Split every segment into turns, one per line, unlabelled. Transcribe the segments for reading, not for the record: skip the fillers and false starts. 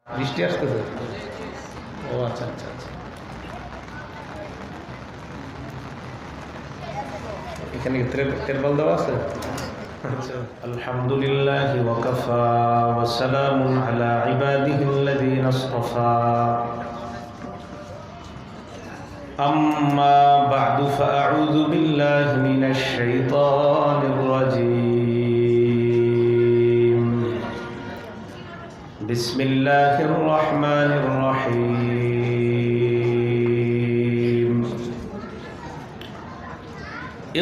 বৃষ্টি আসতেছে। ও আচ্ছা আচ্ছা আচ্ছা, এখানে তেরবাল দেওয়া আছে। আচ্ছা, আলহামদুলিল্লাহ ওয়াকাফা ওয়া সালামুন আলা ইবাদিহিল্লাযীনা ইসতাফা আম্মা বা'দু ফাআউযু বিল্লাহি মিনাশ শাইতানির রাজীম। বিসমিল্লাহির রহমানির রহিম।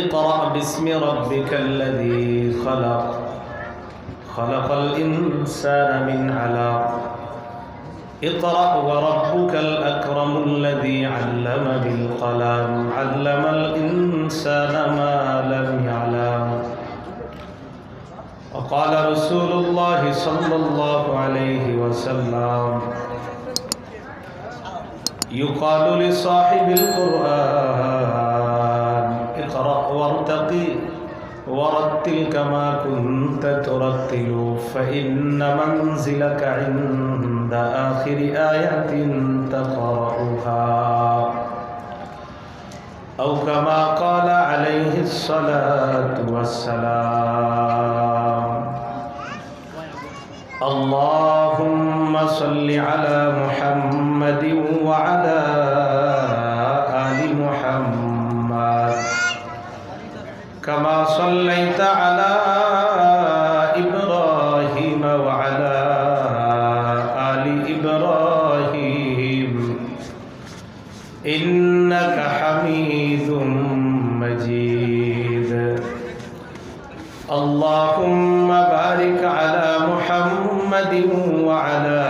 اقرأ باسم ربك الذي خلق خلق الإنسان من علق اقرأ وربك الأكرم الذي علم بالقلم علم الإنسان ما لم يعلم. وقال رسول الله صلى الله عليه وسلم يقال لصاحب القرآن اقرأ وارتقي ورتل كما كنت ترتل فإن منزلك عند آخر آية تقرأها أو كما قال عليه الصلاة والسلام. اللهم صل على محمد وعلى آل محمد كما صليت على إبراهيم وعلى آل إبراهيم إنك حميد مجيد. اللهم بارك على محمد وعلى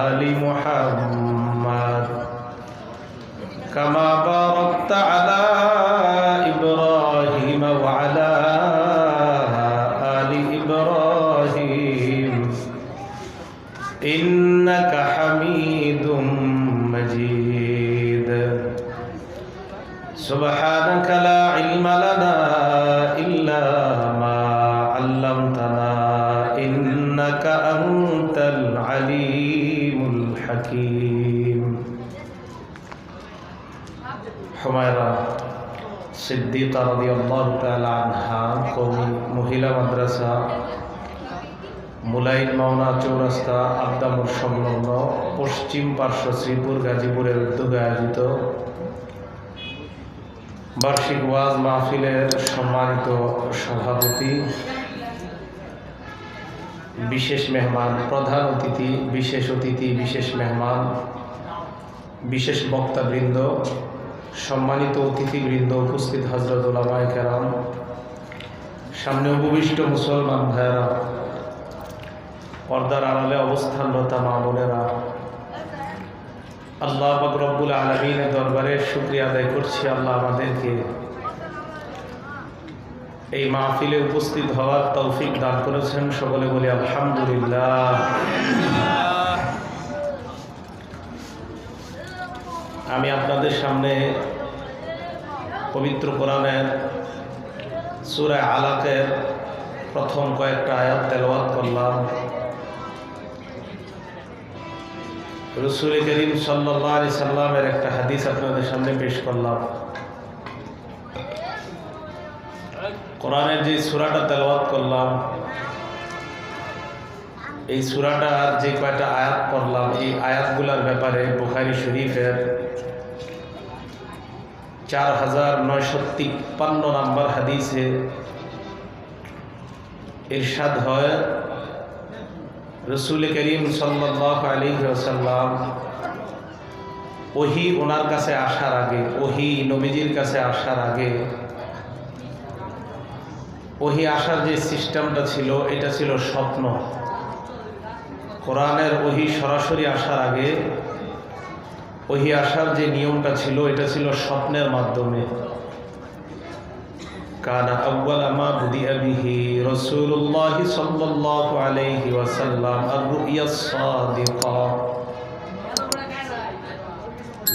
آل محمد كما باركت على إبراهيم وعلى آل إبراهيم إنك حميد مجيد. سبحانك لا علم لنا إلا ما علمتنا إنك أنت العليم الحكيم. হুমায়রা সিদ্দিকা রাদিয়াল্লাহু তাআলা আনহা কওমি মহিলা মাদ্রাসা মুলাইন মাওনা চৌরাস্তা আবদামুর সংলগ্ন পশ্চিম পার্শ্ব শ্রীপুর গাজীপুরের উদ্যোগে আয়োজিত বার্ষিক ওয়াজ মাহফিলের সম্মানিত সভাপতি, বিশেষ মেহমান, প্রধান অতিথি, বিশেষ অতিথি, বিশেষ মেহমান, বিশেষ বক্তাবৃন্দ, সম্মানিত অতিথিবৃন্দ, উপস্থিত হযরত উলামায়ে কেরাম, সামনে উপবিষ্ট মুসলমান ভাইয়েরা, পর্দার আড়ালে অবস্থানরত মা বোনেরা, আল্লাহ পাক রব্বুল আলামিনের দরবারে শুকরিয়া আদায় করছি। আল্লাহ আমাদেরকে এই মাহফিলে উপস্থিত হওয়ার তৌফিক দান করেছেন। সকলে বলি আলহামদুলিল্লাহ। আমি আপনাদের সামনে পবিত্র কোরআনের সূরা আলাকের প্রথম কয়েকটা আয়াত তেলাওয়াত করলাম। রাসূল করিম সাল্লাল্লাহু আলাইহি সাল্লামের একটা হাদিস আপনাদের সামনে পেশ করলাম। কোরআনের যে সূরাটা তেলাওয়াত করলাম, এই সূরাটার যে কয়টা আয়াত পড়লাম, এই আয়াতগুলোর ব্যাপারে বুখারী শরীফের 4953 নম্বর হাদিসে ইরশাদ হয়, রাসূল করিম সাল্লাল্লাহু আলাইহি ওয়াসাল্লাম ওহী ওনার কাছে আসার আগে, ওহী নবীজির কাছে আসার আগে, ওহী আসার যে সিস্টেমটা ছিল এটা ছিল স্বপ্ন। কোরআনের ওহী সরাসরি আসার আগে ওহী আসার যে নিয়মটা ছিল এটা ছিল স্বপ্নের মাধ্যমে। কানা আউয়ালা মা বুদিআ বিহি রাসূলুল্লাহ সাল্লাল্লাহু আলাইহি ওয়াসাল্লাম আর-রুইয়া সাদিকা।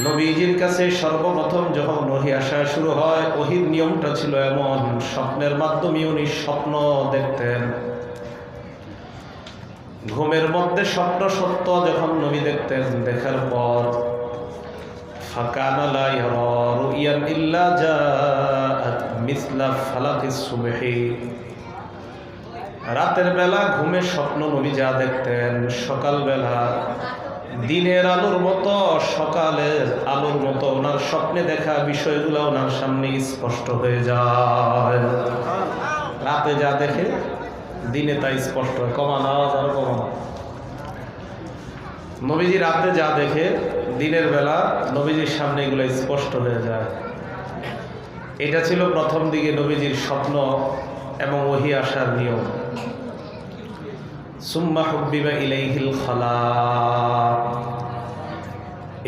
নবীজির কাছে সর্বপ্রথম যখন ওহী আসা শুরু হয়, ওহীর নিয়মটা ছিল এমন, স্বপ্নের মাধ্যমে উনি স্বপ্ন দেখতেন। ঘুমের মধ্যে স্বপ্ন সত্য যখন নবী দেখতেন, দেখার পর ফাকানা লা ইয়ারা রুইয়ান ইল্লা জাআত মিসলা ফালাকিস সুবহি, রাতের বেলা ঘুমের স্বপ্ন নবী যা দেখতেন, সকালবেলা দিনের আলোর মতো, সকালের আলোর মতো ওনার স্বপ্নে দেখা বিষয়গুলো ওনার সামনে স্পষ্ট হয়ে যায়। রাতে যা দেখে দিনে তা স্পষ্ট হয়। কমানো আওয়াজ আরো কমানো। নবীজি রাতে যা দেখে দিনের বেলা নবীজির সামনে এগুলো স্পষ্ট হয়ে যায়। এটা ছিল প্রথম দিকে নবীজির স্বপ্ন এবং ওহী আসার নিয়ম। সুম্মা হুব্বিবা ইলাইহিল খালা,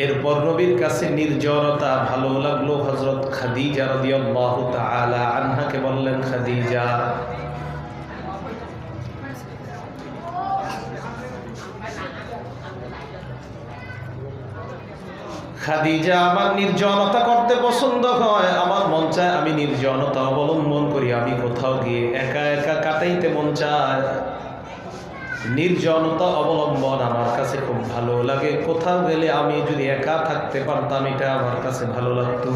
এরপর নবীর কাছে নির্জনতা ভালো লাগলো। হযরত খাদিজা রাদিয়াল্লাহু তাআলা আনহাকে বললেন, খাদিজা খাদিজা আমার নির্জনতা করতে পছন্দ হয়, আমার মন চায় আমি নির্জনতা অবলম্বন করি, আমি কোথাও গিয়ে একা একা কাটাইতে মন চায়। নির্জনতা অবলম্বন আমার কাছে খুব ভালো লাগে, কোথাও গেলে আমি যদি একা থাকতে পারতাম এটা আমার কাছে ভালো লাগতো।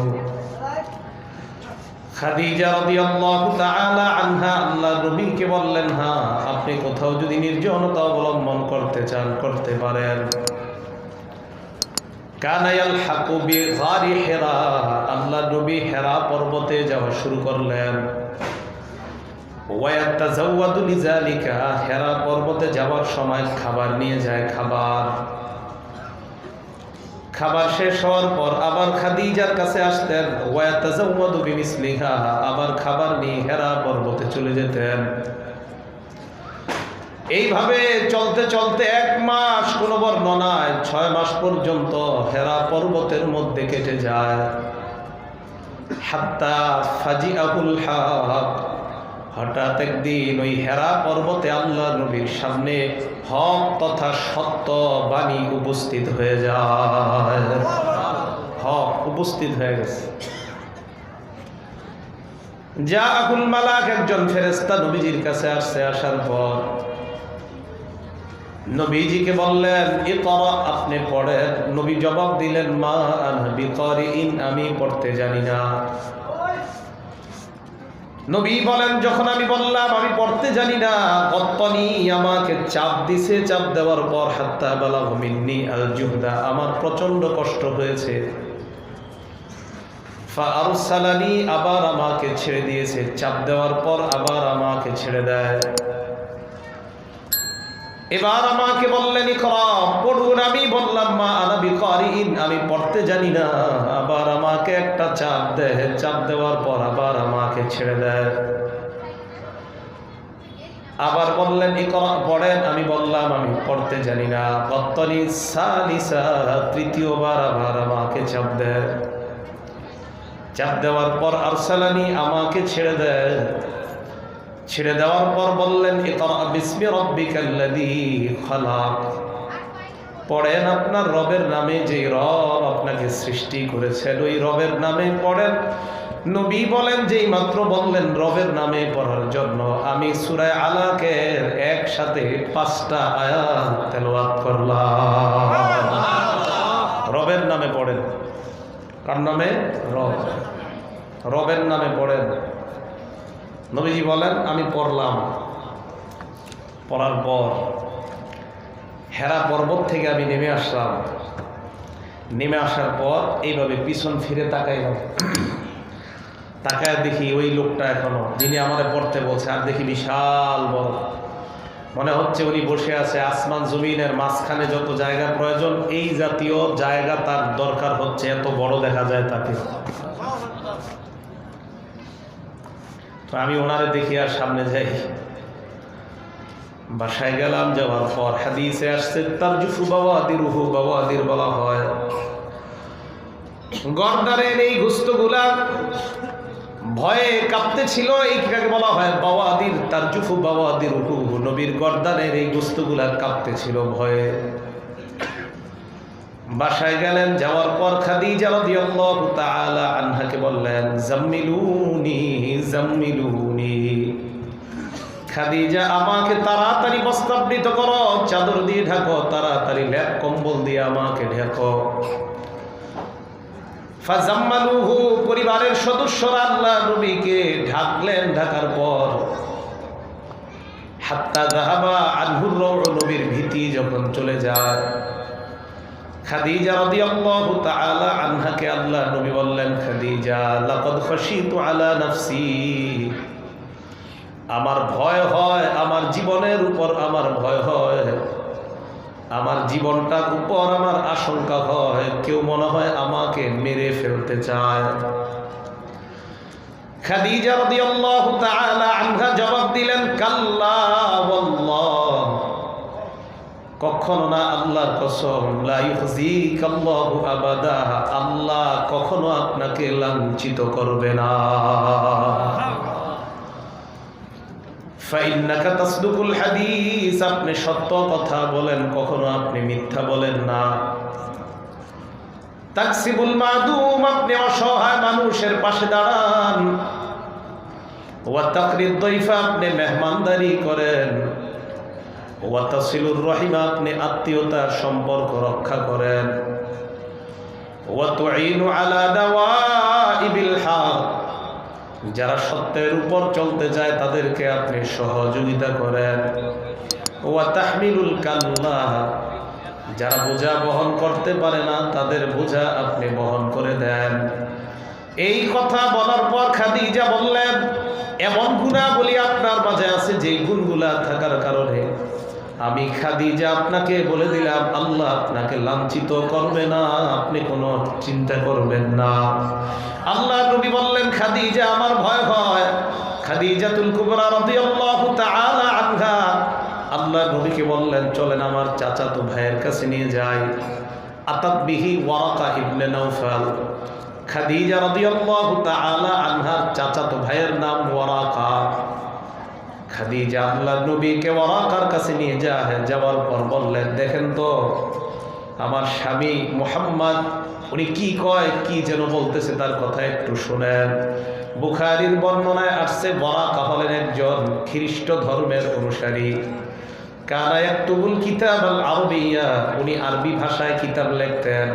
খাদিজা রাদিয়াল্লাহু তাআলা আনহা আল্লাহর নবীকে বললেন, হ্যাঁ আপনি কোথাও যদি নির্জনতা অবলম্বন করতে চান করতে পারেন। কানা ইয়ালহাকু বিগারি হিরা, আল্লাহর নবী হিরা পর্বতে যাওয়া শুরু করলেন। ওয়ায়াতাজাওয়াদু লিযালিকা, হিরা পর্বতে যাওয়ার সময় খাবার নিয়ে যায়। খাবার শেষ হওয়ার পর আবার খাদিজার কাছে আসতেন। ওয়ায়াতাজাওয়াদু বিমিসলিহা, আবার খাবার নিয়ে হিরা পর্বতে চলে যেতেন। এইভাবে চলতে চলতে 1 মাস, কোন বর্ণনায় 6 মাস পর্যন্ত হিরা পর্বতের মধ্যে কেটে যায়। হাত্তা ফাজিআহুল হক, হঠাৎ একদিন ওই হিরা পর্বতে আল্লাহর নবীর সামনে হক তথা সত্য বাণী উপস্থিত হয়ে যায়। হক উপস্থিত হয়ে গেছে। জাআহুল মালাক, একজন ফেরেশতা নবীজির কাছে আসছে। আসার পর নবীজিকে বললেন, ইকরা, আপনি পড়েন। নবী জবাব দিলেন, মা আনা বিকারিইন, আমি পড়তে জানি না। নবী বলেন, যখন আমি বললাম আমি পড়তে জানি না, গত্তানি, আমাকে চাপ দিছে। চাপ দেওয়ার পর হাত্তা বালাগা মিন্নি আল জুহদা, আমার প্রচন্ড কষ্ট হয়েছে। ফাআরসালানি, আবার আমাকে ছেড়ে দিয়েছে। চাপ দেওয়ার পর আবার আমাকে ছেড়ে দেয়। এবার আমাকে বললেন, ইকরা, পড়ুন। আমি বললাম, মা আনা বিকারিইন, আমি পড়তে জানি না। আবার আমাকে একটা চাপ দেয়। চাপ দেওয়ার পর আবার আমাকে ছেড়ে দেয়। আবার বললেন, ইকরা, পড়েন। আমি বললাম আমি পড়তে জানি না। গত্তানি সালিসা, তৃতীয়বার আবার আমাকে চাপ দেয়। চাপ দেওয়ার পর আরসালানি, আমাকে ছেড়ে দেয়। ছেড়ে দেওয়ার পর বললেন, ইকরা বিসমি রাব্বিকাল্লাযী খালাক, পড়েন আপনার রবের নামে, যে রব আপনাকে সৃষ্টি করেছেন ওই রবের নামে পড়েন। নবী বলেন, যেই মাত্র বললেন রবের নামে পড়ার জন্য, আমি সূরা আলাকের একসাথে 5টা আয়াত তেলাওয়াত করলাম। রবের নামে পড়েন। কার নামে? রব। রবের নামে পড়েন। নবীজি বলেন, আমি পড়লাম। পড়ার পর হেরা পর্বত থেকে আমি নেমে আসলাম। নেমে আসার পর এইভাবে পিছন ফিরে তাকাইলাম। তাকায় দেখি ওই লোকটা এখনো, যিনি আমারে পড়তে বলছে, আর দেখি বিশাল বড়। মনে হচ্ছে উনি বসে আছে আসমান জমিনের মাঝখানে, যত জায়গা প্রয়োজন এই জাতীয় জায়গা তার দরকার হচ্ছে, এত বড় দেখা যায় তাকে। তো আমি ওনারে দেখি আর সামনে যাই। বাসায় গেলাম। যাওয়ার পর হাদিসে আসছে, তারজুফু বাওয়াদিরুহু, বাওয়াদির বলা হয় গর্দানের এই গোস্তগুলা ভয়ে কাঁপতে ছিল, এইটাকে বলা হয় বাওয়াদির। তারজুফু বাওয়াদিরুহু, নবীর গর্দানের এই গোস্তগুলা কাঁপতে ছিল ভয়ে। বাসায় গেলেন। যাওয়ার পর খাদিজা রাদিয়াল্লাহু তাআলা আনহাকে বললেন, জাম্মিলুনি জাম্মিলুনি, খাদিজা আমাকে তাড়াতাড়ি বস্ত্রাবৃত করো, চাদর দিয়ে ঢাকো, তাড়াতাড়ি লেপ কম্বল দিয়ে আমাকে ঢাকো। ফাজাম্মালুহু, পরিবারের সদস্যরা আল্লাহ নবীকে ঢাকলেন। ঢাকার পর হাত্তা যাহাবা আনহুর রূহ, নবীর ভীতি যখন চলে যায়, খাদিজা রাদিয়াল্লাহু তাআলা আনহাকে আল্লাহ নবী বললেন, খাদিজা লাকাদ খাশিতু আলা নাফসি, আমার ভয় হয়, আমার জীবনের উপর আমার ভয় হয়, আমার জীবনটার উপর আমার আশঙ্কা হয়, কেউ মনে হয় আমাকে মেরে ফেলতে চায়। খাদিজা রাদিয়াল্লাহু তাআলা আনহা জবাব দিলেন, কাল্লা ওয়াল্লাহ, কখনো না, আল্লাহর কসম, লা ইউখজিকাল্লাহু আবাদা, আল্লাহ কখনো আপনাকে লাঞ্ছিত করবে না। ফাইন্নাকা তাসদুকুল হাদিস, আপনি সত্য কথা বলেন, কখনো আপনি মিথ্যা বলেন না। তাকসিবুল মাদুম, আপনি অসহায় মানুষের পাশে দাঁড়ান। ওয়া তাকরিদ দাইফা, আপনি মেহমানদারি করেন। ওয়া তাসিলুর রহিমা, আপনি আত্মীয়তার সম্পর্ক রক্ষা করেন। ওয়া তুঈনু আলা দাওয়াইবিল হক, যারা সত্যের উপর চলতে চায় তাদেরকে আপনি সহযোগিতা করেন। ওয়া তাহমিলুল কাল্লা, যারা বোঝা বহন করতে পারে না তাদের বোঝা আপনি বহন করে দেন। এই কথা বলার পর খাদিজা বললেন, এমন গুণাবলী আপনার মাঝে আছে যেই গুণগুলা থাকার কারণে আমি খাদিজা আপনাকে বলে দিলাম, আল্লাহ আপনাকে লাঞ্ছিত করবে না, আপনি কোনো চিন্তা করবেন না। আল্লাহ নবী বললেন, খাদিজা আমার ভয় হয়। খাদিজাতুল কুবরা রাদিয়াল্লাহু তাআলা আনহা আল্লাহ নবীকে বললেন, চলেন আমার চাচাতো ভাইয়ের কাছে নিয়ে যাই। আতাত বিহি ওয়ারাকা ইবনে নাওফাল, খাদিজা রাদিয়াল্লাহু তাআলা আনহার চাচাতো ভাইয়ের নাম ওয়ারাকা। খাদিজা আল্লাহ নবীকে ওয়ারাকার কাছে নিয়ে যাওয়ার পর বললেন, দেখেন তো আমার স্বামী মুহাম্মদ উনি কি কয়, কি যেন বলতেছে, তার কথা একটু শুনেন। বুখারীর বর্ণনায় আসছে, ওয়ারাকা হলেন একজন খ্রিস্ট ধর্মের অনুসারী। কানা ইয়াকতুবুল কিতাব আল আরবিয়া, উনি আরবি ভাষায় কিতাব লিখতেন।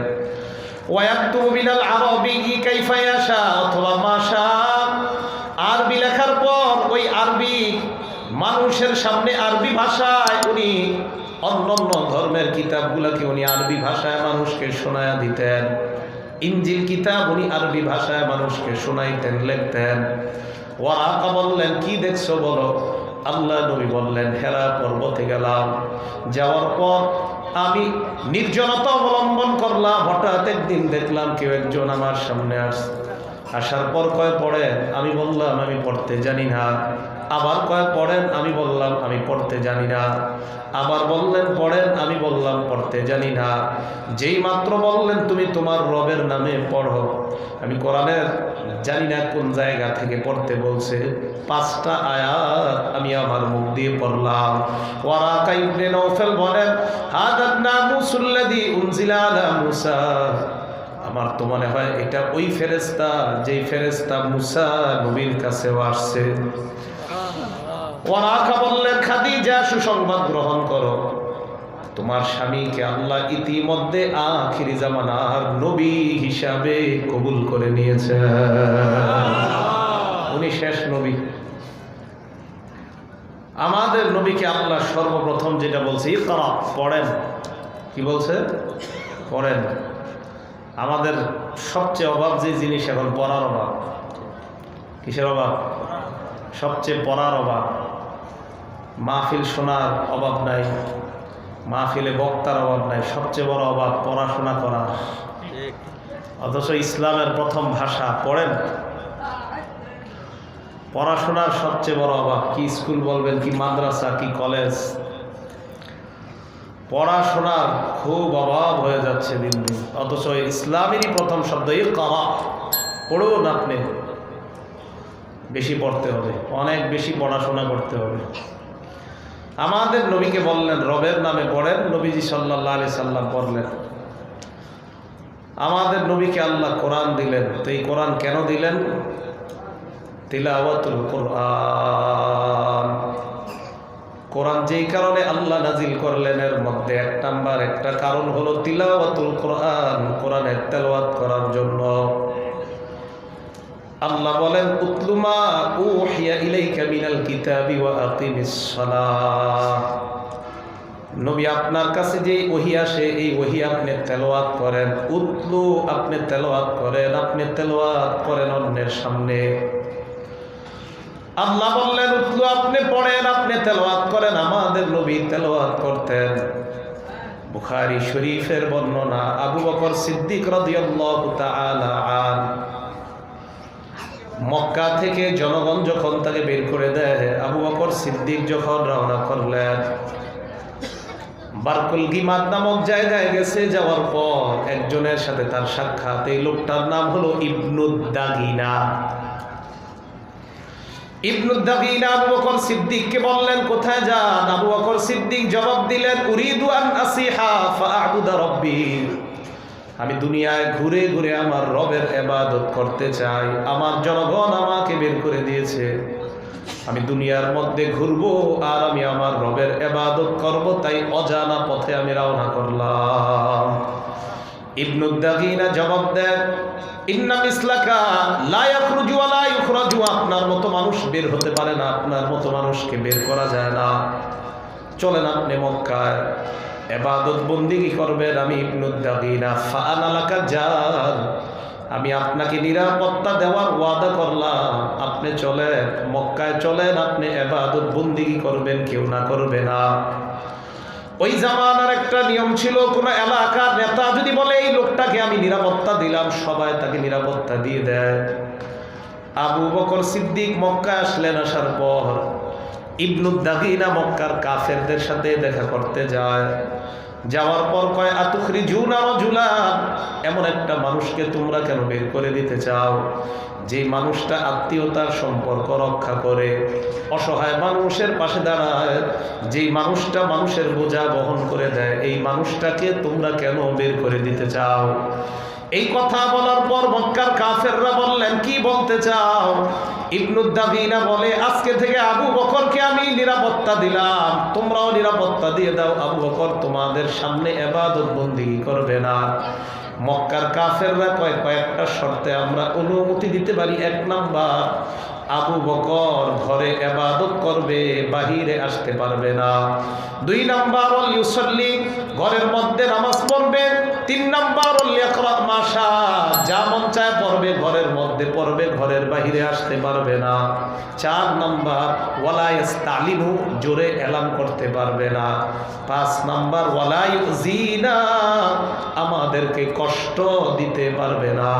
ওয়া ইয়াকতুবু বিল আরবি কাইফা ইয়াশা, অথবা মাশা, আরবি লেখার পর ওই আরবি মানুষের সামনে আরবি ভাষায় উনি অন্যান্য ধর্মের কিতাবগুলোকে উনি আরবি ভাষায় মানুষকে শোনায়া দিতেন। ইনজিল কিতাব উনি আরবি ভাষায় মানুষকে শোনাইতেন, লিখতেন। ওয়ারাকা বললেন, কি দেখছো বলো। আল্লাহ নবী বললেন, হেরা পর্বতে গেলাম, যাওয়ার পর আমি নির্জনতা অবলম্বন করলাম। হঠাৎ একদিন দেখলাম কেউ একজন আমার সামনে আসার পর কয় পড়েন, আমি বললাম আমি পড়তে জানি না। আবার কয় পড়েন, আমি বললাম আমি পড়তে জানি না। আবার বললেন পড়েন, আমি বললাম পড়তে জানি না। যেই মাত্র বললেন তুমি তোমার রবের নামে পড়ো, আমি কোরআনের জানি না কোন জায়গা থেকে পড়তে বলছে, 5টা আয়াত আমি আমার মুখ দিয়ে পড়লাম। ওয়ারাকা ইবনে নাওফাল বলেন, হাদান নামুসুল্লাযী উনজিলা আলা মুসা, আমার তো মনে হয় এটা ওই ফেরেশতা যেই ফেরেশতা মুসা নবীর কাছে আসছে। ওয়ারাকা বললেন, খাদিজা সুসংবাদ গ্রহণ করো, তোমার স্বামীকে আল্লাহ ইতিমধ্যে আখিরি জামানার নবী হিসাবে কবুল করে নিয়েছে। উনি শেষ নবী। আমাদের নবীকে আল্লাহ সর্বপ্রথম যেটা বলছে, ইকরা, পড়েন। কি বলছে? পড়েন। আমাদের সবচেয়ে অভাব যে জিনিস এখন, পড়ার অভাব। কিসের অভাব? সবচেয়ে পড়ার অভাব। মাহফিল শোনার অভাব নাই, মাহফিলে বক্তার অভাব নাই, সবচেয়ে বড় অভাব পড়াশোনা করা। অথচ ইসলামের প্রথম ভাষা পড়েন। পড়াশোনার সবচেয়ে বড় অভাব। কি স্কুল বলবেন, কি মাদ্রাসা, কি কলেজ, পড়াশোনার খুব অভাব হয়ে যাচ্ছে দিন দিন। অথচ ইসলামেরই প্রথম শব্দ ইকরা, পড়ুন। আপনি বেশি পড়তে হবে, অনেক বেশি পড়াশোনা করতে হবে। আমাদের নবীকে বললেন রবের নামে পড়েন, নবীজি সাল্লাল্লাহু আলাইহি সাল্লাম পড়লেন। আমাদের নবীকে আল্লাহ কোরআন দিলেন। তো এই কোরআন কেন দিলেন? তিলাওয়াতুল কোরআন, কোরআন যেই কারণে আল্লাহ নাজিল করলেন এর মধ্যে এক নাম্বার একটা কারণ হলো তিলাওয়াতুল কোরআন, কোরআনের তেলাওয়াত করার জন্য। আল্লাহ বলেন উতলু মা উহিয়া ইলাইকা মিনাল কিতাবি ওয়া আকিমিস সালাহ। নবী আপনার কাছে যে ওহী আসে এই ওহী আপনি তেলাওয়াত করেন। উতলু আপনি তেলাওয়াত করেন, আপনি তেলাওয়াত করেন অন্যের সামনে। আল্লাহ বললেন উতলু আপনি পড়েন, আপনি তেলাওয়াত করেন। আমাদের নবী তেলাওয়াত করতেন। বুখারী শরীফের বর্ণনা, আবু বকর সিদ্দিক রাদিয়াল্লাহু তাআলা আন মক্কা থেকে জনগণ যখন তাকে বের করে দেয়, আবু বকর সিদ্দিক যখন রওনা করলেন বারকুল গিমাত নামক জায়গায় গেছে। যাওয়ার পর একজনের সাথে তার সাক্ষাৎ। এই লোকটার নাম হলো ইবনুদ দাগিনা। ইবনুদ দাগিনা আবু বকর সিদ্দিককে বললেন কোথায় যান? আবু বকর সিদ্দিক জবাব দিলেন উরিদু আন আসিহা ফাআবুদা রাব্বি। আমি দুনিয়ায় ঘুরে ঘুরে আমার রবের ইবাদত করতে চাই। আমার জনগণ আমাকে বের করে দিয়েছে, আমি দুনিয়ার মধ্যে ঘুরবো আর আমি আমার রবের ইবাদত করব, তাই অজানা পথে আমি রওনা করলাম। ইবনুদ দাগিনা জবাব দেন ইন্না মিসলাকা লা ইয়াখরুজু ওয়া লা ইখরাজু। আপনার মতো মানুষ বের হতে পারে না, আপনার মতো মানুষকে বের করা যায় না। চলেন আপনি মক্কায় ইবাদত বন্দেগী করবেন। আমি ইবনুদ দাগিনা ফাআনা লাকা জান, আমি আপনাকে নিরাপত্তা দেওয়ার ওয়াদা করলাম। আপনি চলেন মক্কায়, চলেন আপনি ইবাদত বন্দেগী করবেন, কেউ না করবে না। ওই জামানার একটা নিয়ম ছিল, কোন এলাকার নেতা যদি বলে এই লোকটাকে আমি নিরাপত্তা দিলাম, সবাই তাকে নিরাপত্তা দিয়ে দেয়। আবু বকর সিদ্দিক মক্কা আসলেন। আসার পর ইবনুদ দাগিনা মক্কার কাফেরদের সাথে দেখা করতে যায়। যাওয়ার পর কয় আতুখরিজুনা রাজুলান, এমন একটা মানুষকে তোমরা কেন বের করে দিতে চাও যে মানুষটা আত্মীয়তার সম্পর্ক রক্ষা করে, অসহায় মানুষের পাশে দাঁড়ায়, যে মানুষটা মানুষের বোঝা বহন করে দেয়, এই মানুষটাকে তোমরা কেন বের করে দিতে চাও? এই কথা বলার পর মক্কার কাফেররা বললেন কি বলতে চাও? ইবনুদ দাগিনা বলে আজকে থেকে আবু বকরকে আমি নিরাপত্তা দিলাম, তোমরাও নিরাপত্তা দিয়ে দাও। আবু বকর তোমাদের সামনে ইবাদত বন্দেগী করবে না। মক্কার কাফেররা কয়েকটা শর্তে আমরা অনুমতি দিতে পারি। এক নাম্বার, আবু বকর ঘরে ইবাদত করবে, বাহিরে আসতে পারবে না। দুই নাম্বার ওয়াল ইউসাল্লি, ঘরের মধ্যে নামাজ পড়বে। তিন নাম্বার ওয়াল ইয়াকরা মাশা, যা মন চায় পড়বে, ঘরের মধ্যে পড়বে, ঘরের বাহিরে আসতে পারবে না। চার নাম্বার ওয়ালা ইস্তালিনু, জোরে এলান করতে পারবে না। পাঁচ নাম্বার ওয়ালা ইউজিনা, আমাদেরকে কষ্ট দিতে পারবে না।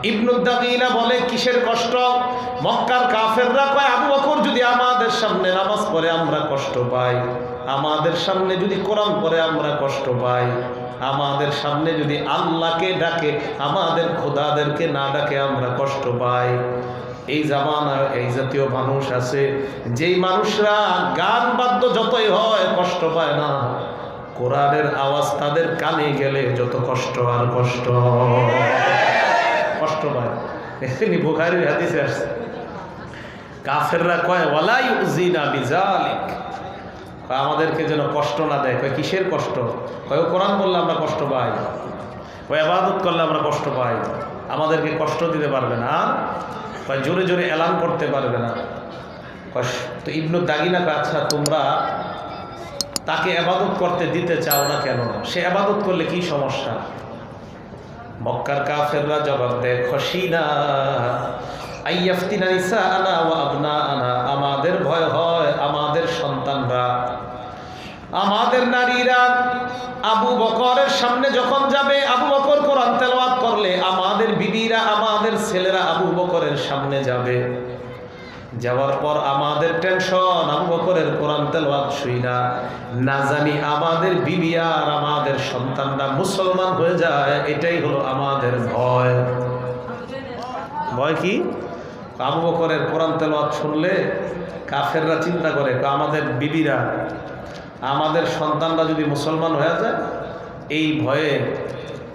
ইবনুদ দাগিনা বলে কিসের কষ্ট? মক্কার কাফেররা কয় আবু বকর যদি আমাদের সামনে নামাজ পড়ে আমরা কষ্ট পাই, আমাদের সামনে যদি কোরআন পড়ে আমরা কষ্ট পাই, আমাদের সামনে যদি আল্লাহকে ডাকে, আমাদের খোদাদেরকে না ডাকে আমরা কষ্ট পাই। এই জামানায় এই জাতীয় মানুষ আছে, যেই মানুষরা গান বাদ্য যতই হয় কষ্ট পায় না, কোরআনের আওয়াজ তাদের কানে গেলে যত কষ্ট আর কষ্ট পায়। এখানে বুখারীর হাদিসে আসছে কাফেররা কয় ওয়ালা ইউজিনা বিযালিক, আমাদেরকে যেন কষ্ট না দেয়। কয় কিসের কষ্ট? কয় কোরআন বললে আমরা কষ্ট পাই, ও ইবাদত করলে আমরা কষ্ট পাই, আমাদেরকে কষ্ট দিতে পারবে না। কয় জোরে জোরে এলান করতে পারবে না। তো ইবনুদ দাগিনা কয় আচ্ছা তোমরা তাকে ইবাদত করতে দিতে চাও না কেন? সে ইবাদত করলে কি সমস্যা? মক্কার কাফেররা জবাব দেয় খশিনা আইয়াফতিনা নিসাআনা ওয়া আবনাআনা, আমাদের ভয় হয় আমাদের সন্তানরা, আমাদের নারীরা আবু বকরের সামনে যখন যাবে, আবু বকর কোরআন তেলাওয়াত করলে আমাদের বিবিরা, আমাদের ছেলেরা আবু বকরের সামনে যাবে। যাওয়ার পর আমাদের টেনশন, আবু বকরের কোরআন তেলাওয়াত শুই না জানি আমাদের বিবি আর আমাদের সন্তানরা মুসলমান হয়ে যায়, এটাই হলো আমাদের ভয়। ভয় কি? আবু বকরের কোরআন তেলাওয়াত শুনলে কাফেররা চিন্তা করে আমাদের বিবিরা, আমাদের সন্তানরা যদি মুসলমান হয়ে যায়, এই ভয়ে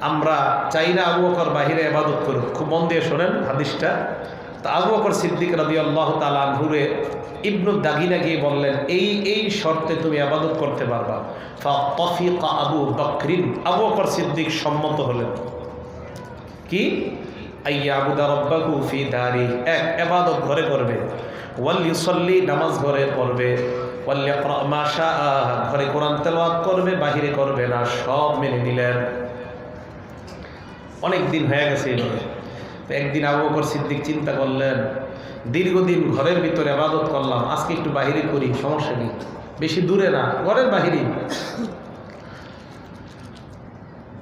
আমরা চাই না আবু বকর বাহিরে ইবাদত করুক। খুব মন দিয়ে শোনেন হাদিসটা। তা আবু বকর সিদ্দিক রাদিয়াল্লাহু তাআলা আনহুরে ইবনু দাগিনা গিয়ে বললেন, এই শর্তে তুমি ইবাদত করতে পারবা। ফাতাফিকা আবু বকরিন, আবু বকর সিদ্দিক সম্মত হলেন। কি? আইয়াবুদা রাব্বাহু ফি দারি, এক ইবাদত ঘরে করবে, ওয়াল ইউসাল্লি, নামাজ ঘরে পড়বে, ওয়াল ইয়াকরা মা শাআ, ঘরে কোরআন তেলাওয়াত করবে, বাহিরে করবে না। সব মেনে নিলেন। অনেক দিন হয়ে গেছে এইভাবে। একদিন আবু বকর সিদ্দিক চিন্তা করলেন, দীর্ঘদিন ঘরের ভিতরে ইবাদত করলাম, আজকে একটু বাহিরে করি, সমস্যা নেই, বেশি দূরে না, ঘরের বাহিরে।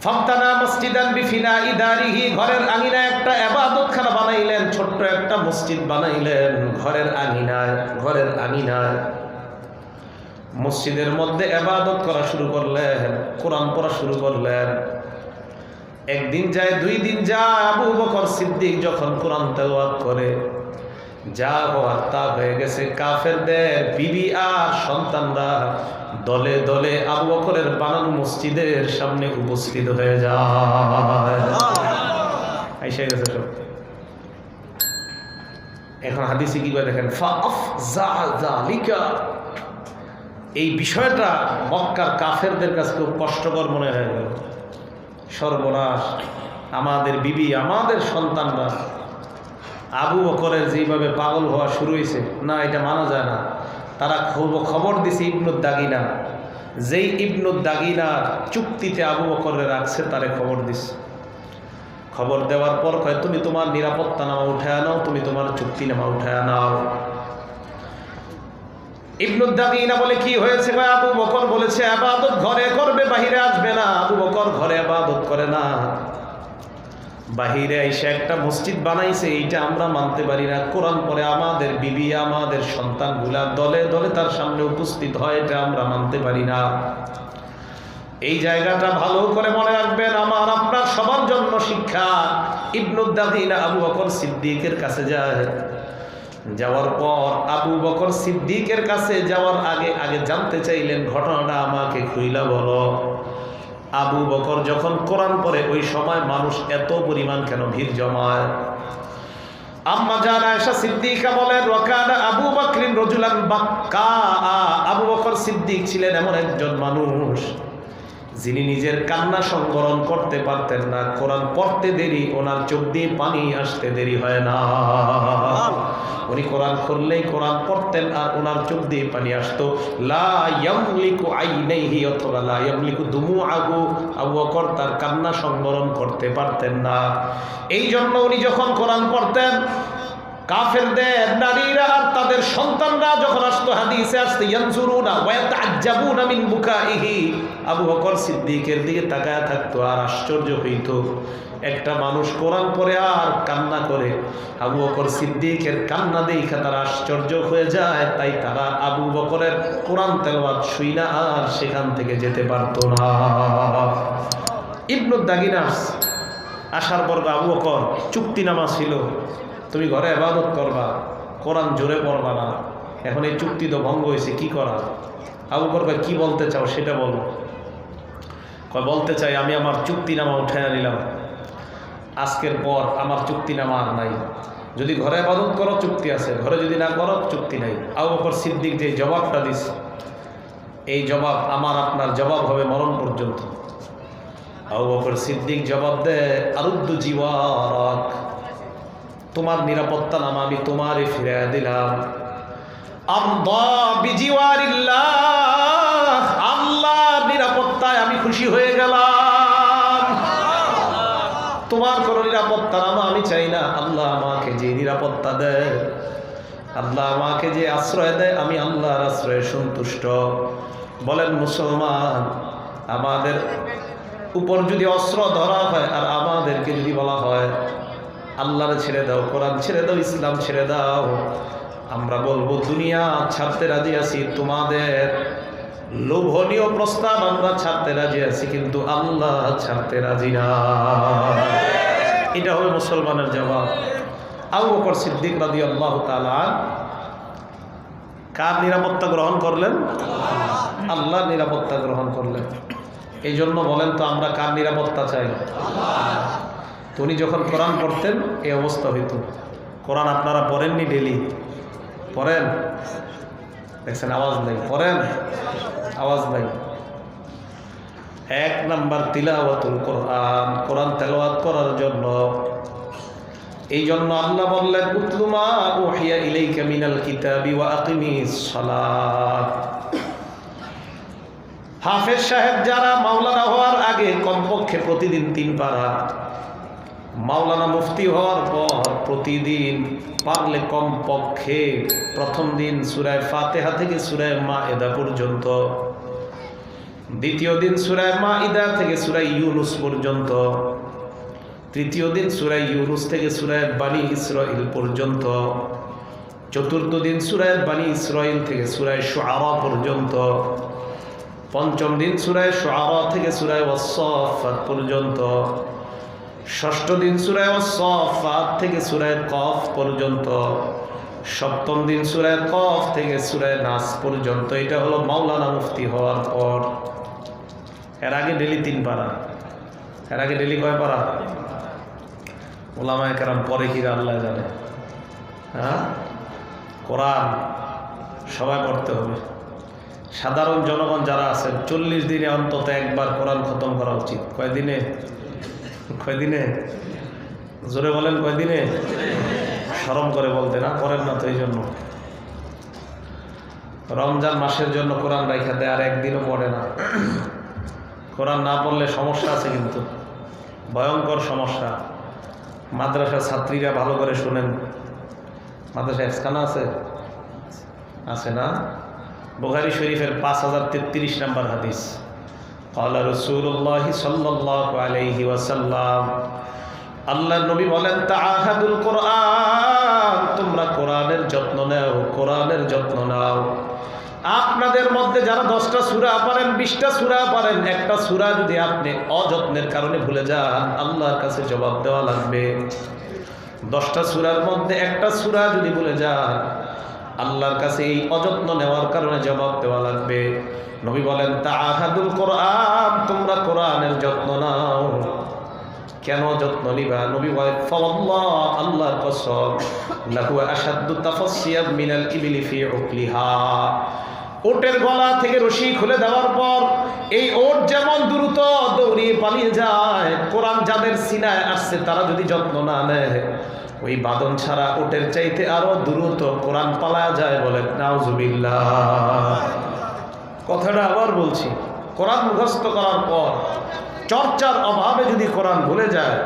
ফামতানা মসজিদান বিফিনাই দারিহি, ঘরের আঙিনায় একটা ইবাদতখানা বানাইলেন, ছোট্ট একটা মসজিদ বানাইলেন ঘরের আঙিনায়। মসজিদের মধ্যে ইবাদত করা শুরু করলেন, কোরআন পড়া শুরু করলেন। একদিন যায়, 2 দিন যায়, আবু বকর সিদ্দিক যখন কোরআন তেলাওয়াত করে, যা হওয়ার তা হয়ে গেছে। কাফেরদের বিবি আর সন্তানরা দলে দলে আবু বকরের বানানো মসজিদের সামনে উপস্থিত হয়ে যায়। আইসা গেছে সব। এখন হাদিসে কি করে দেখেন, ফাআফযালিকা, এই বিষয়টা মক্কার কাফেরদের কাছে খুব কষ্টকর মনে হয়ে গেল। সর্বনাশ, আমাদের বিবি, আমাদের সন্তানরা আবু বকরের যেভাবে পাগল হওয়া শুরু হয়েছে, না, এটা মানা যায় না। তারা খবর দিছে ইবনু দাগিনা, যেই ইবনু দাগিনা চুক্তিতে আবু বকরে রাখছে, তারে খবর দিছে। খবর দেওয়ার পর কয়, তুমি তোমার নিরাপত্তা নামা উঠায় নাও, তুমি তোমার চুক্তি নামা উঠায় নাও। ইবনু দাগিনা বলে, কি হয়েছে? আবু বকর বলেছে ইবাদত ঘরে করবে, বাহিরে আসবে না। আবু বকর ঘরে ইবাদত করে না, বাহিরে এসে একটা মসজিদ বানাইছে, এইটা আমরা মানতে পারি না। কোরআন পড়ে আমাদের বিবি, আমাদের সন্তানগুলা দলে দলে তার সামনে উপস্থিত হয়, এটা আমরা মানতে পারি না। এই জায়গাটা ভালো করে মনে রাখবেন, আমার আপনার সবার জন্য শিক্ষা। ইবনু দাগিনা আবু বকর সিদ্দিকের কাছে যায়। যাওয়ার পর আবু বকর সিদ্দিকের কাছে যাওয়ার আগে জানতে চাইলেন, ঘটনাটা আমাকে খুইলা বলো। আবু বকর যখন কোরআন পড়ে, ওই সময় মানুষ এত পরিমাণ কেন ভিড় জমায়? আম্মা জান আয়েশা সিদ্দিকা বলেন, ওয়াকানা আবু বকরিন রাজুলান বাক্কা, আবু বকর সিদ্দিক ছিলেন এমন একজন মানুষ যিনি নিজের কান্না সংবরণ করতে পারতেন না। কোরআন পড়তে দেরি, ওনার চোখ দিয়ে পানি আসতে দেরি হয় না। উনি কোরআন খুললেই কোরআন পড়তেন আর ওনার চোখ দিয়ে পানি আসতো। লা ইয়ামলিকু আইনাইহি, অথবা লা ইয়ামলিকু দুমুআহু, আবু বকর তার কান্না সংবরণ করতে পারতেন না। এই জন্য উনি যখন কোরআন পড়তেন, কাফেরদের নারীরা আর তাদের সন্তানরা যখন আসতো, হাদিসে আসতে, ইয়ানজুরুনা ওয়া ইয়াতাআজ্জাবুনা মিন বুকাইহি, আবু বকর সিদ্দিকের দিকে তাকায় থাকতো আর আশ্চর্য হইত। একটা মানুষ কোরআন পড়ে আর কান্না করে, আবু বকর সিদ্দিকের কান্না দেখে তারা আশ্চর্য হয়ে যায়। তাই তারা আবু বকরের কোরআন তেলাওয়াত শুইনা আর সেখান থেকে যেতে পারতো না। ইবনু দাগিনা আসার পর আবু বকর চুক্তিনামা ছিল, তুমি ঘরে ইবাদত করবা, কোরআন জোরে পড়বা না। এখন এই চুক্তি তো ভঙ্গ হয়েছে, কি করা? আবু বকর কয়, কি বলতে চাও সেটা বলো। কয়, বলতে চাই আমি আমার চুক্তিনামা উঠায় নিলাম, আজকের পর আমার চুক্তিনামা আর নাই। যদি ঘরে ইবাদত করো চুক্তি আছে, ঘরে যদি না করো চুক্তি নাই। আবু বকর সিদ্দিক যে জবাবটা দিছে, এই জবাব আমার আপনার জবাব হবে মরণ পর্যন্ত। আবু বকর সিদ্দিক জবাব দেয়, আরুদ্দু জিওয়ারাক, তোমার নিরাপত্তা নামা আমি তোমারে ফিরিয়ে দিলাম। আমদা বিজিওয়ারিল্লাহ, আল্লাহর নিরাপত্তায় আমি খুশি হয়ে গেলাম। তোমার কোনো নিরাপত্তা নামা আমি চাই না। আল্লাহ আমাকে যে নিরাপত্তা দেয়, আল্লাহ আমাকে যে আশ্রয় দেয়, আমি আল্লাহর আশ্রয়ে সন্তুষ্ট। বলেন মুসলমান, আমাদের উপর যদি অস্ত্র ধরা হয় আর আমাদেরকে যদি বলা হয় আল্লাহরে ছেড়ে দাও, কোরআন ছেড়ে দাও, ইসলাম ছেড়ে দাও, আমরা বলবো দুনিয়া ছাড়তে রাজি আছি, তোমাদের লোভনীয় প্রস্তাব আমরা ছাড়তে রাজি আছি, কিন্তু আল্লাহ ছাড়তে রাজি না। এটা হবে মুসলমানের জবাব। আবু বকর সিদ্দিক রাদিয়াল্লাহু তাআলা কার নিরাপত্তা গ্রহণ করলেন? আল্লাহর নিরাপত্তা গ্রহণ করলেন। এই জন্য বলেন তো, আমরা কার নিরাপত্তা চাই? উনি যখন কোরআন পড়তেন এই অবস্থা হইত, কোরআন আপনারা পড়েননি? ডেলি পড়েন? দেখছেন আওয়াজ নাই, পড়েন আওয়াজ নাই। 1 নাম্বার তিলাওয়াতুল কোরআন, কোরআন তেলাওয়াত করার জন্য। এই জন্য আল্লাহ বললেন উতলু মা উহিয়া ইলাইকা মিনাল কিতাবি ওয়া আকিমিস সালাত। হাফেজ সাহেব যারা মাওলানা হওয়ার আগে কমপক্ষে প্রতিদিন 3 পারা, মাওলানা মুফতি হওয়ার পর প্রতিদিন পারলে কমপক্ষে প্রথম দিন সূরা ফাতিহা থেকে সূরা মাইদা পর্যন্ত, দ্বিতীয় দিন সূরা মাইদা থেকে সূরা ইউনুস পর্যন্ত, তৃতীয় দিন সূরা ইউনুস থেকে সূরা বনী ইসরাইল পর্যন্ত, চতুর্থ দিন সূরা বনী ইসরাইল থেকে সূরা শুআরা পর্যন্ত, পঞ্চম দিন সূরা শুআরা থেকে সূরা ওয়াস-সাফাত পর্যন্ত, ষষ্ঠ দিন সূরা ওয়াস-সাফাত থেকে সূরা কফ পর্যন্ত, সপ্তম দিন সূরা কফ থেকে সূরা নাস পর্যন্ত। এটা হলো মাওলানা মুফতি হওয়ার পর। এর আগে ডেলি 3 পারা। এর আগে ডেলি কয় পারা? ওলামায়ে কেরাম পরে কি আল্লাহ জানে। হ্যাঁ, কোরআন সবাই পড়তে হবে। সাধারণ জনগণ যারা আছেন 40 দিনে অন্তত একবার কোরআন খতম করা উচিত। কয়দিনে? কয়দিনে? জোরে বলেন কয়দিনে? শরম করে বলতে না, করেন না তো। এই জন্য রমজান মাসের জন্য কোরআন রাইখা দেয়, আর একদিনও পড়ে না। কোরআন না পড়লে সমস্যা আছে, কিন্তু ভয়ঙ্কর সমস্যা। মাদ্রাসার ছাত্রীরা ভালো করে শুনেন, মাদ্রাসা এফখানা আছে, আছে না? বুখারী শরীফের 5033 নম্বর হাদিস, ক্বালা রাসূলুল্লাহ সাল্লাল্লাহু আলাইহি ওয়াসাল্লাম, আল্লাহর নবী বলেন তাআহাদুল কোরআন, তোমরা কোরআনের যত্ন নাও, কোরআনের যত্ন নাও। আপনাদের মধ্যে যারা 10টা সূরা পারেন, 20টা সূরা পারেন, একটা সূরা যদি আপনি অযত্নের কারণে ভুলে যান, আল্লাহর কাছে জবাব দেওয়া লাগবে। 10টা সূরার মধ্যে একটা সূরা যদি ভুলে যান, আল্লাহর কাছে এই অযত্ন নেওয়ার কারণে জবাব দেওয়া লাগবে। নবী বলেন তাআহাদুল কোরআন, তোমরা কোরআনের যত্ন নাও। কেন যত্ন নিবা? নবী বলেন ফাওয়াল্লাহ, আল্লাহর কসম, লাহু আশাদ্দু তাফাসসিয়াম মিনাল ইবলি ফি উকলিহা। ওটের গলা থেকে রশি খুলে দেওয়ার পর এই ওট যেমন দ্রুত দৌড়িয়ে পালিয়ে যায়, কোরআন যাদের সিনায় আসছে তারা যদি যত্ন না নেয়, ওই বাঁধন ছাড়া ওটের চাইতে আরো দ্রুত কোরআন পালায়া যায়। বলেন নাউজুবিল্লাহ। কথাটা আবার বলছি, কোরআন মুখস্থ করার পর চর্চার অভাবে যদি কোরআন ভুলে যায়,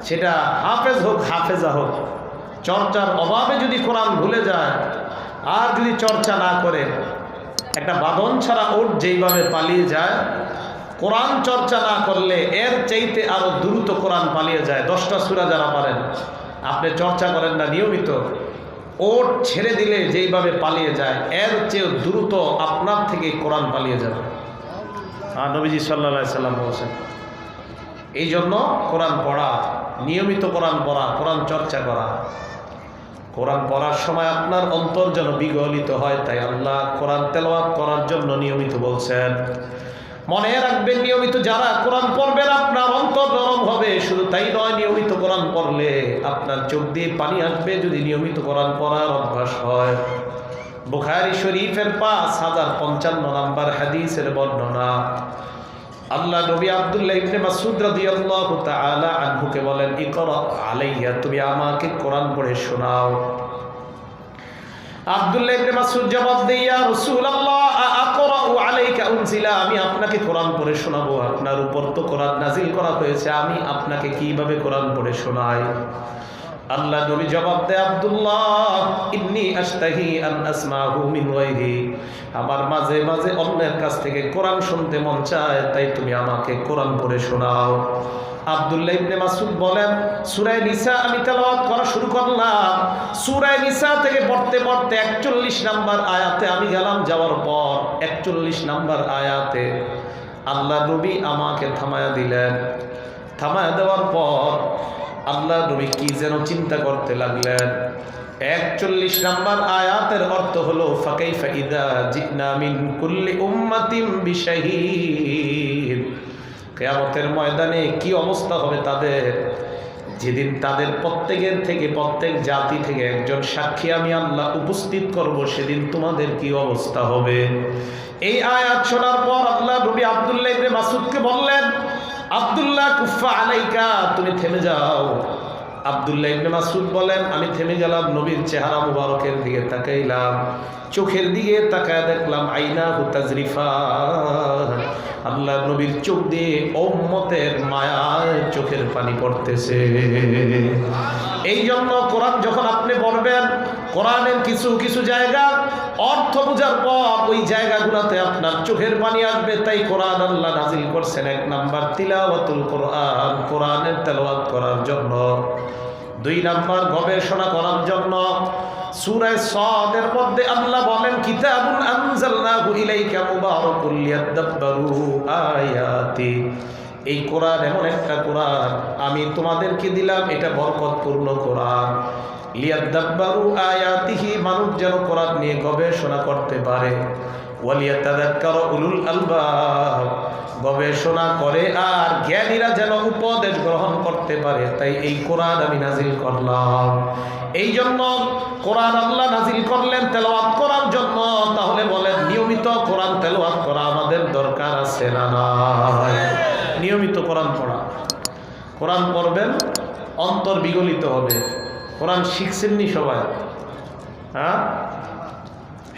সেটা হাফেজ হোক হাফেজা হোক, চর্চার অভাবে যদি কোরআন ভুলে যায় আর যদি চর্চা না করে, একটা বাঁধন ছাড়া ওট যেইভাবে পালিয়ে যায়, কোরআন চর্চা না করলে এর চাইতে আরো দ্রুত কোরআন পালিয়ে যায়। 10টা সূরা যারা পারেন, আপনি চর্চা করেন না নিয়মিত, ওট ছেড়ে দিলে যেইভাবে পালিয়ে যায়, এর চেয়ে দ্রুত আপনার থেকে কোরআন পালিয়ে যাবে। আর নবীজি সাল্লাল্লাহু আলাইহি সাল্লাম বলেছেন, এই জন্য কোরআন পড়া, নিয়মিত কোরআন পড়া, কোরআন চর্চা করা। কোরআন পড়ার সময় আপনার অন্তর যেন বিগলিত হয়, তাই আল্লাহ কোরআন তেলাওয়াত করার জন্য নিয়মিত বলছেন। মনে রাখবেন, নিয়মিত যারা কোরআন পড়বেন আপনার অন্তর নরম হবে। শুধু তাই নয়, নিয়মিত কোরআন পড়লে আপনার চোখ দিয়ে পানি আসবে, যদি নিয়মিত কোরআন পড়ার অভ্যাস হয়। বুখারী শরীফের 5055 নম্বর হাদিসের বর্ণনা, আল্লাহ নবী আব্দুল্লাহ ইবনে মাসউদ রাদিয়াল্লাহু তাআলা আনহুকে বলেন ইকরা আলাইয়া, তুমি আমাকে কোরআন পড়ে শোনাও। আব্দুল্লাহ ইবনে মাসউদ জবাব দেয়, ইয়া রাসূলুল্লাহ আকরাউ আলাইকা উনজিলা, আমি আপনাকে কোরআন পড়ে শোনাবো, আপনার উপর তো কোরআন নাজিল করা হয়েছে, আমি আপনাকে কিভাবে কোরআন পড়ে শোনাই? আল্লাহ নবী জবাব দেয়, আব্দুল্লাহ ইন্নী আশতাহি আন আসমাহু মিন গায়রি, আমার মাঝে মাঝে অন্যের কাছ থেকে কোরআন শুনতে মন চায়, তাই তুমি আমাকে কোরআন পড়ে শোনাও। আব্দুল্লাহ ইবনে মাসউদ বলেন, সূরা নিসা আমি তেলাওয়াত করা শুরু করলাম। সূরা নিসা থেকে পড়তে পড়তে 41 নম্বর আয়াতে আমি গেলাম। যাওয়ার পর 41 নম্বর আয়াতে আল্লাহ নবী আমাকে থামায়া দিলেন। থামায়া দেওয়ার পর আল্লাহ নবী কি যেন চিন্তা করতে লাগলেন। 41 নম্বর আয়াতের অর্থ হলো ফাকাইফা ইযা জিনা মিন কুল্লি উম্মাতিন বিশাহীদ, কিয়ামতের ময়দানে কি অবস্থা হবে তাদের, যেদিন তাদের প্রত্যেকের থেকে, প্রত্যেক জাতি থেকে একজন সাক্ষী আমি আল্লাহ উপস্থিত করব, সেদিন তোমাদের কি অবস্থা হবে। এই আয়াত শোনার পর আল্লাহ নবী আব্দুল্লাহ ইবনে মাসউদকে বললেন, আব্দুল্লাহ কুফা আলাইকা, তুমি থেমে যাও। আব্দুল্লাহ ইবনে মাসউদ বলেন, আমি থেমে গেলাম, নবীর চেহারা মুবারকের দিকে তাকাইলাম, চোখের দিকে তাকায় দেখলাম আইনাহু তাজরিফান, আল্লাহ নবীর চোখ দিয়ে উম্মতের মায়ায় চোখের পানি পড়তেছে। এই জন্য কোরআন যখন আপনি পড়বেন, কোরআনের কিছু কিছু জায়গা অর্থ বোঝার পর ওই জায়গাগুলোতে আপনার চোখের পানি আসবে। তাই কোরআন আল্লাহ নাজিল করছেন 1 নাম্বার তিলাওয়াতুল কোরআন, কোরআনের তেলাওয়াত করার জন্য। 2 নাম্বার গবেষণা করার জন্য। সূরা সাদের মধ্যে আল্লাহ বলেন, কিতাবুন আনজালনাহু ইলাইকা মুবারাকুল লিয়াদাব্বারু আয়াতি, এই কোরআন এমন একটা কোরআন আমি তোমাদেরকে দিলাম, এটা বরকতপূর্ণ কোরআন। লিয়াদাব্বারু আয়াতিহি, মানুষ যেন কোরআন নিয়ে গবেষণা করতে পারে। ওয়ালিয়াতাযাক্কারু উলুল আলবাব, গবেষণা করে আর জ্ঞানীরা যেন উপদেশ গ্রহণ করতে পারে। তাই এই কোরআন আমি নাজিল করলাম। এই জন্য কোরআন আল্লাহ নাজিল করলেন তেলাওয়াত করার জন্য। তাহলে বলেন, নিয়মিত কোরআন তেলাওয়াত করা আমাদের দরকার আছে না নাই? নিয়মিত কোরআন পড়া, কোরআন পড়বেন, অন্তর বিগলিত হবে। কোরআন শিখছেননি সবাই? হ্যাঁ,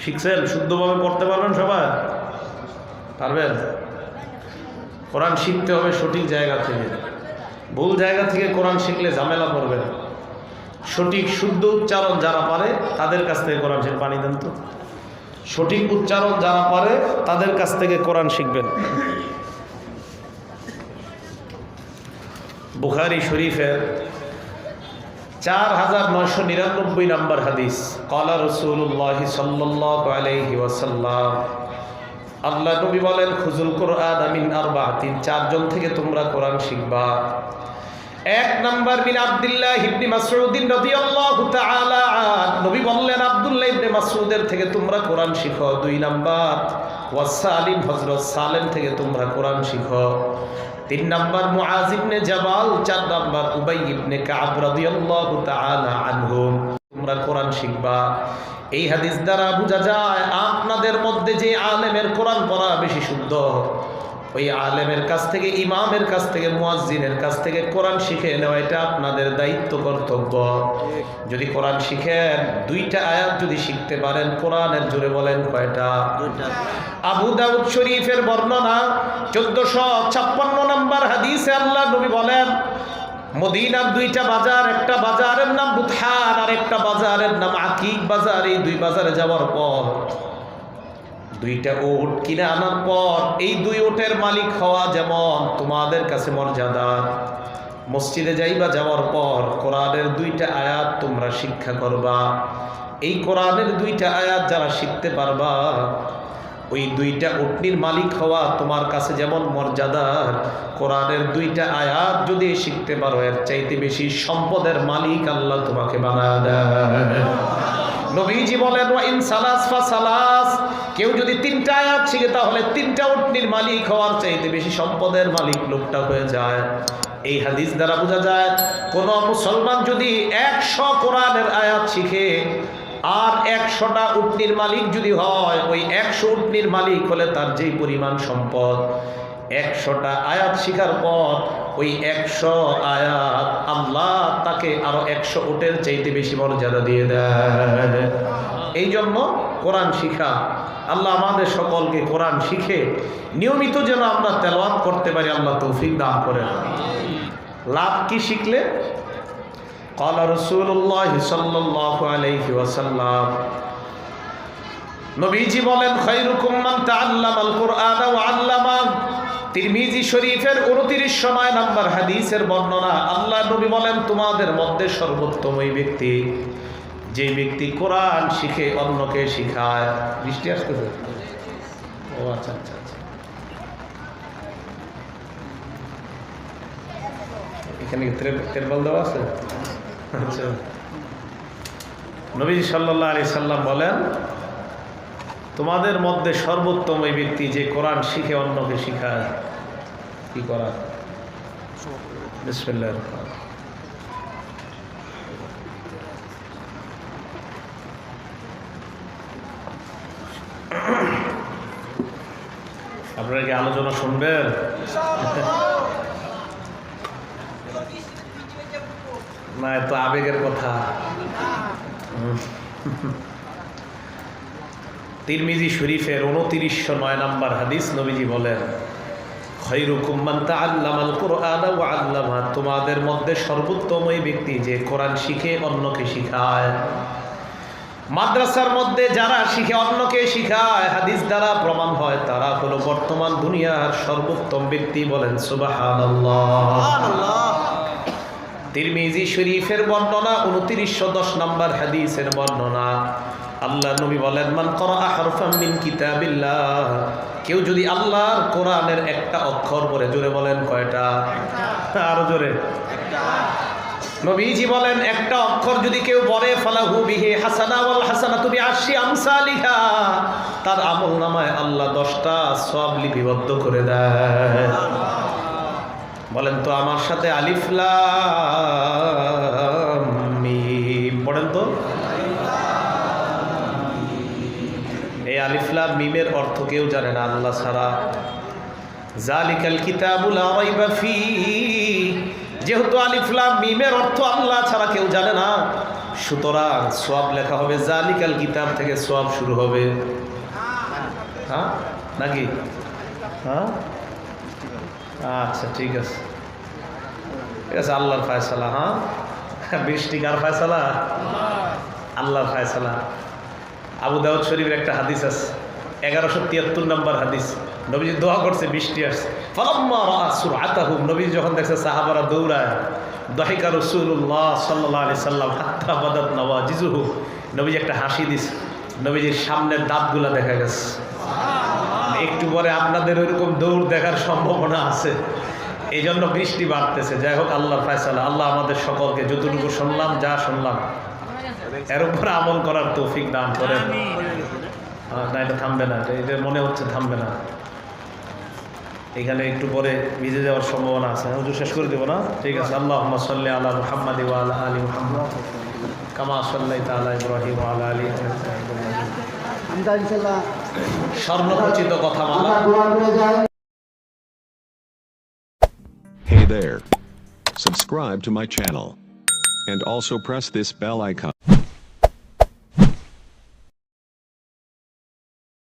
শিখছেন? শুদ্ধভাবে পড়তে পারবেন সবাই? পারবেন? কোরআন শিখতে হবে সঠিক জায়গা থেকে। ভুল জায়গা থেকে কোরআন শিখলে ঝামেলা পড়বেন। সঠিক শুদ্ধ উচ্চারণ যারা পারে তাদের কাছ থেকে কোরআন শিখবেন। পানি দেন তো। সঠিক উচ্চারণ যারা পারে তাদের কাছ থেকে কোরআন শিখবেন। বুখারী শরীফের 4999 নম্বর হাদিস, ক্বালা রাসূলুল্লাহ সাল্লাল্লাহু আলাইহি ওয়াসাল্লাম, আল্লাহ নবী বলেন, খুজুল কোরআন মিন আরবাতিন, 4 জন থেকে তোমরা কোরআন শিখবা। 1 নাম্বার মিন আব্দুল্লাহ ইবনে মাসউদ রাদিয়াল্লাহু তাআলা আনহু, নবী বললেন আব্দুল্লাহ ইবনে মাসউদের থেকে তোমরা কোরআন শিখো। 2 নাম্বার ওয়াসালিম, হযরত সালেম থেকে তোমরা কোরআন শিখো। 3 নাম্বার মুআজ ইবনে জাবাল, 4 নাম্বার উবাই ইবনে কাব রাদিয়াল্লাহু তাআলা আনহুম, তোমরা কোরআন শিখবা। এই হাদিস দ্বারা বোঝা যায় আপনাদের মধ্যে যে আলেমের কোরআন পড়া বেশি শুদ্ধ, ওই আলেমের কাছ থেকে, ইমামের কাছ থেকে, মুয়াজ্জিনের কাছ থেকে কোরআন শিখে নেওয়া এটা আপনাদের দায়িত্ব, কর্তব্য। যদি কোরআন শিখেন, 2টা আয়াত যদি শিখতে পারেন কোরআনের, জোরে বলেন কয়টা? 2টা। আবু দাউদ শরীফের বর্ণনা 1456 নম্বর হাদিসে আল্লাহ নবী বলেন, মদিনার 2টা বাজার, একটা বাজারের নাম বুতহান আর একটা বাজারের নাম আকিক বাজার। এই 2 বাজারে যাওয়ার পর 2টা উট কিনে আনার পর এই 2 উটের মালিক হওয়া যেমন তোমাদের কাছে মর্যাদা। মসজিদে যাইবা, যাওয়ার পর কোরআনের 2টা আয়াত তোমরা শিক্ষা করবা। এই কোরআনের 2টা আয়াত যারা শিখতে পারবা, ওই 2টা উটনির মালিক হওয়া তোমার কাছে যেমন মর্যাদার, কোরআনের 2টা আয়াত যদি শিখতে পারো, এর চাইতে বেশি সম্পদের মালিক আল্লাহ তোমাকে বানায় দেয়। নবীজি বলেন, ওয়া ইন সালাস ফা সালাস, কেউ যদি 3টা আয়াত শিখে তাহলে 3টা উটনির মালিক হওয়ার চাইতে বেশি সম্পদের মালিক লোকটা হয়ে যায়। এই হাদিস দ্বারা বোঝা যায়, কোন মুসলমান যদি 100 কোরআনের আয়াত শিখে আর 100টা উটনির মালিক যদি হয়, ওই 100 উটনির মালিক হলে তার যেই পরিমাণ সম্পদ, 100টা আয়াত শিখার পর ওই 100 আয়াত আল্লাহ তাকে আরো 100 উটের চাইতে বেশি মর্যাদা দিয়ে দেয়। এই জন্য কোরআন শিখা, আল্লাহ আমাদের সকলকে কোরআন শিখে নিয়মিত যেন আমরা তেলাওয়াত করতে পারি, আল্লাহ তৌফিক দান করেন। লাভ কি শিখলে? قال رسول الله صلى الله عليه وسلم, নবীজি বলেন, খায়রুকুম মান তাআল্লামাল কুরআন ওয়া আল্লামা। তিরমিজি শরীফের 29 নম্বর হাদিসের বর্ণনা, আল্লাহ নবী বলেন, তোমাদের মধ্যে সর্বোত্তম ওই ব্যক্তি যে ব্যক্তি কোরআন শিখে অন্যকে শিখায়। বৃষ্টি আসতেছে? ও আচ্ছা আচ্ছা আচ্ছা, এখানে তেরবল দেওয়া আছে। আচ্ছা, নবী সাল্লাল্লাহু আলাইহি সাল্লাম বলেন, তোমাদের মধ্যে সর্বোত্তম ওই ব্যক্তি যে কোরআন শিখে অন্যকে শিখায়। কি করা? বিসমিল্লাহির রহমানির রহিম। আপনারা কি আলোচনা শুনবেন? না, এত আবেগের কথা। তিরমিজি শরীফের 2909 নম্বর হাদিস, নবীজি বলেন, খায়রুকুম মান তাআল্লামাল কুরআনা ওয়া আল্লামা, তোমাদের মধ্যে সর্বোত্তম ওই ব্যক্তি যে কোরআন শিখে অন্যকে শিখায়। মাদ্রাসার মধ্যে যারা শিখে অন্যকে শিখায়, হাদিস দ্বারা প্রমাণ হয় তারা হলো বর্তমান দুনিয়ার সর্বোত্তম ব্যক্তি। বলেন সুবহানাল্লাহ। তিরমিজি শরীফের বর্ণনা 2910 নম্বর হাদিসের বর্ণনা। আল্লাহ নবী বলেন, মান ক্বারাআ হারফাম মিন কিতাবিল্লাহ, কেউ যদি আল্লাহর কোরআনের একটা অক্ষর পড়ে, জোরে বলেন কয়টা? আরো জোরে। নবীজি বলেন একটা অক্ষর যদি কেউ পড়ে, ফালাহু বিহি হাসানা ওয়াল হাসানাতু বিআশরি আমসালিহা, তার আমলনামায় আল্লাহ 10টা সওয়াব লিপিবদ্ধ করে দেয়। বলেন তো আমার সাথে আলিফ লাম মিম পড়েন তো। এই আলিফ লাম মিমের অর্থ কেউ জানে না আল্লাহ ছাড়া। জালিকাল কিতাবু লা রাইবা ফি, যেহেতু আলিফ লাম মিমের অর্থ আল্লাহ ছাড়া কেউ জানে না, সুতরাং সওয়াব লেখা হবে জালিকাল কিতাব থেকে, সওয়াব শুরু হবে। হ্যাঁ নাকি? হ্যাঁ আচ্ছা ঠিক আছে, ঠিক আছে, আল্লাহর ফয়সালা। হ্যাঁ, বৃষ্টি কার ফয়সালা? আল্লাহর ফয়সালা। আবু দাউদ শরীফের একটা হাদিস আছে, 1173 নম্বর হাদিস। নবীজি দোয়া করছে, বৃষ্টি আসছে। ফালাম্মা রাআ সুরআতাহুম, নবীজি যখন দেখছে সাহাবারা দৌড়ায়, দাহিকা রাসূলুল্লাহ সাল্লাল্লাহু আলাইহি সাল্লাম হাত্তা বাদাত নওয়াজিজুহু, নবীজি একটা হাসি দিছে, নবীজির সামনের দাঁতগুলা দেখা গেছে। একটু পরে আপনাদের ওইরকম দৌড় দেখার সম্ভাবনা আছে, এই জন্য বৃষ্টি বাড়তেছে। যাই হোক, আল্লাহর ফয়সালা। আল্লাহ আমাদের সকলকে যতটুকু শুনলাম, যা শুনলাম, এর উপরে আমল করার তৌফিক দান করেন। না, এটা থামবে না, এটা মনে হচ্ছে থামবে না। এখানে একটু পরে ভিজে যাওয়ার সম্ভাবনা আছে। হুজুর শেষ করে দেবো না? ঠিক আছে। আল্লাহুম্মা সাল্লি আলা মুহাম্মাদ ওয়া আলা আলি মুহাম্মাদ কামা সাল্লাইতা আলা ইব্রাহিম ওয়া আলা আলি ইব্রাহিম। স্বর্ণখচিত কথা বলা।
Hey there. Subscribe to my channel. And also press this bell icon.